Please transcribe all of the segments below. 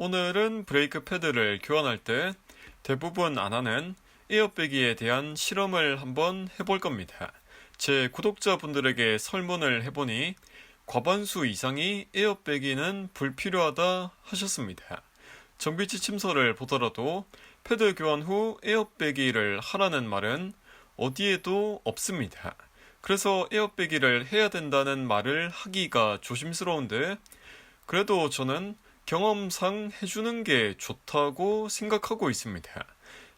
오늘은 브레이크 패드를 교환할 때 대부분 안 하는 에어배기에 대한 실험을 한번 해볼 겁니다. 제 구독자분들에게 설문을 해보니 과반수 이상이 에어배기는 불필요하다 하셨습니다. 정비 지침서를 보더라도 패드 교환 후 에어배기를 하라는 말은 어디에도 없습니다. 그래서 에어배기를 해야 된다는 말을 하기가 조심스러운데 그래도 저는 경험상 해주는 게 좋다고 생각하고 있습니다.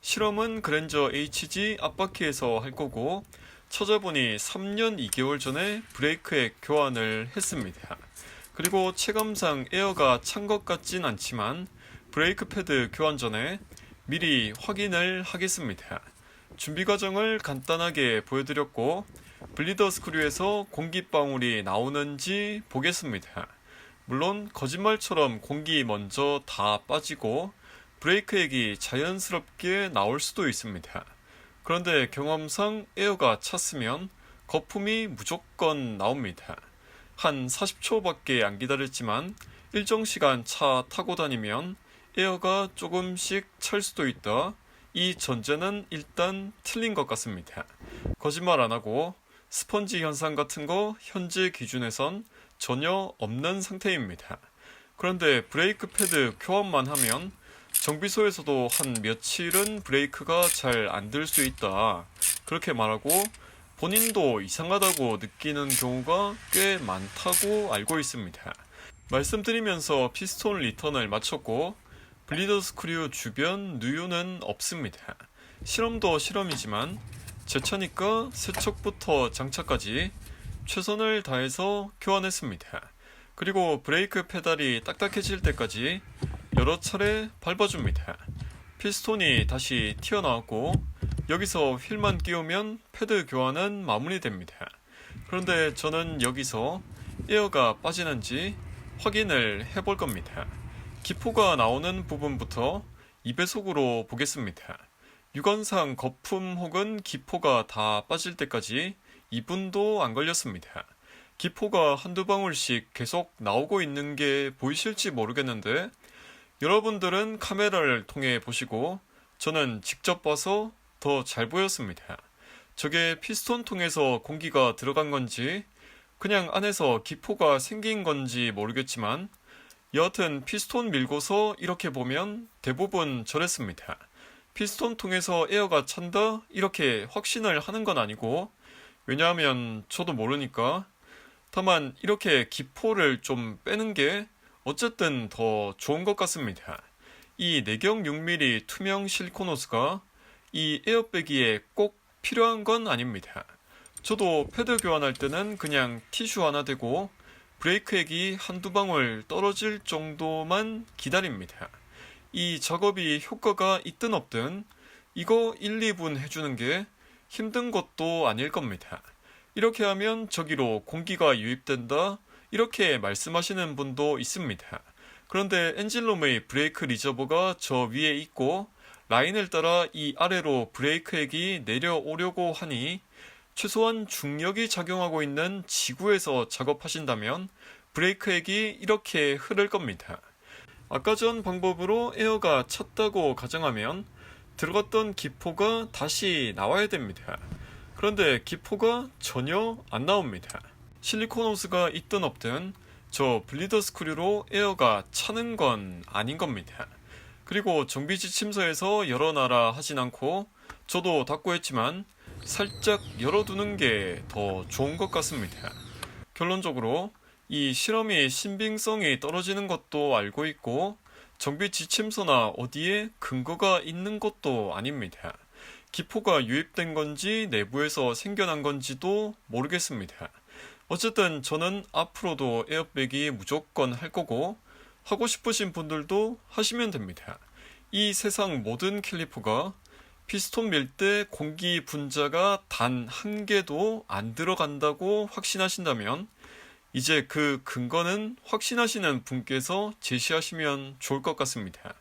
실험은 그랜저 HG 앞바퀴에서 할 거고 찾아보니 3년 2개월 전에 브레이크액 교환을 했습니다. 그리고 체감상 에어가 찬 것 같진 않지만 브레이크 패드 교환 전에 미리 확인을 하겠습니다. 준비 과정을 간단하게 보여드렸고 블리더 스크류에서 공기방울이 나오는지 보겠습니다. 물론 거짓말처럼 공기 먼저 다 빠지고 브레이크액이 자연스럽게 나올 수도 있습니다. 그런데 경험상 에어가 찼으면 거품이 무조건 나옵니다. 한 40초밖에 안 기다렸지만 일정 시간 차 타고 다니면 에어가 조금씩 찰 수도 있다. 이 전제는 일단 틀린 것 같습니다. 거짓말 안 하고 스펀지 현상 같은 거 현재 기준에선 전혀 없는 상태입니다. 그런데 브레이크 패드 교환만 하면 정비소에서도 한 며칠은 브레이크가 잘 안 들 수 있다. 그렇게 말하고 본인도 이상하다고 느끼는 경우가 꽤 많다고 알고 있습니다. 말씀드리면서 피스톤 리턴을 마쳤고 블리더 스크류 주변 누유는 없습니다. 실험도 실험이지만 제 차니까 세척부터 장착까지 최선을 다해서 교환했습니다. 그리고 브레이크 페달이 딱딱해질 때까지 여러 차례 밟아줍니다. 피스톤이 다시 튀어나왔고 여기서 휠만 끼우면 패드 교환은 마무리됩니다. 그런데 저는 여기서 에어가 빠지는지 확인을 해볼 겁니다. 기포가 나오는 부분부터 2배속으로 보겠습니다. 유건상 거품 혹은 기포가 다 빠질 때까지 2분도 안 걸렸습니다. 기포가 한두 방울씩 계속 나오고 있는 게 보이실지 모르겠는데 여러분들은 카메라를 통해 보시고 저는 직접 봐서 더 잘 보였습니다. 저게 피스톤 통해서 공기가 들어간 건지 그냥 안에서 기포가 생긴 건지 모르겠지만 여하튼 피스톤 밀고서 이렇게 보면 대부분 저랬습니다. 피스톤 통해서 에어가 찬다 이렇게 확신을 하는 건 아니고 왜냐하면 저도 모르니까 다만 이렇게 기포를 좀 빼는 게 어쨌든 더 좋은 것 같습니다. 이 내경 6mm 투명 실리콘 호스가 이 에어배기에 꼭 필요한 건 아닙니다. 저도 패드 교환할 때는 그냥 티슈 하나 대고 브레이크액이 한두 방울 떨어질 정도만 기다립니다. 이 작업이 효과가 있든 없든 이거 1, 2분 해주는 게 힘든 것도 아닐 겁니다. 이렇게 하면 저기로 공기가 유입된다 이렇게 말씀하시는 분도 있습니다. 그런데 엔진룸의 브레이크 리저버가 저 위에 있고 라인을 따라 이 아래로 브레이크액이 내려오려고 하니 최소한 중력이 작용하고 있는 지구에서 작업하신다면 브레이크액이 이렇게 흐를 겁니다. 아까 전 방법으로 에어가 찼다고 가정하면 들어갔던 기포가 다시 나와야 됩니다. 그런데 기포가 전혀 안 나옵니다. 실리콘 호스가 있든 없든 저 블리더 스크류로 에어가 차는 건 아닌 겁니다. 그리고 정비 지침서에서 열어놔라 하진 않고 저도 닫고 했지만 살짝 열어두는 게 더 좋은 것 같습니다. 결론적으로 이 실험이 신빙성이 떨어지는 것도 알고 있고 정비 지침서나 어디에 근거가 있는 것도 아닙니다. 기포가 유입된 건지 내부에서 생겨난 건지도 모르겠습니다. 어쨌든 저는 앞으로도 에어백이 무조건 할 거고 하고 싶으신 분들도 하시면 됩니다. 이 세상 모든 캘리퍼가 피스톤 밀 때 공기 분자가 단 한 개도 안 들어간다고 확신하신다면 이제 그 근거는 확신하시는 분께서 제시하시면 좋을 것 같습니다.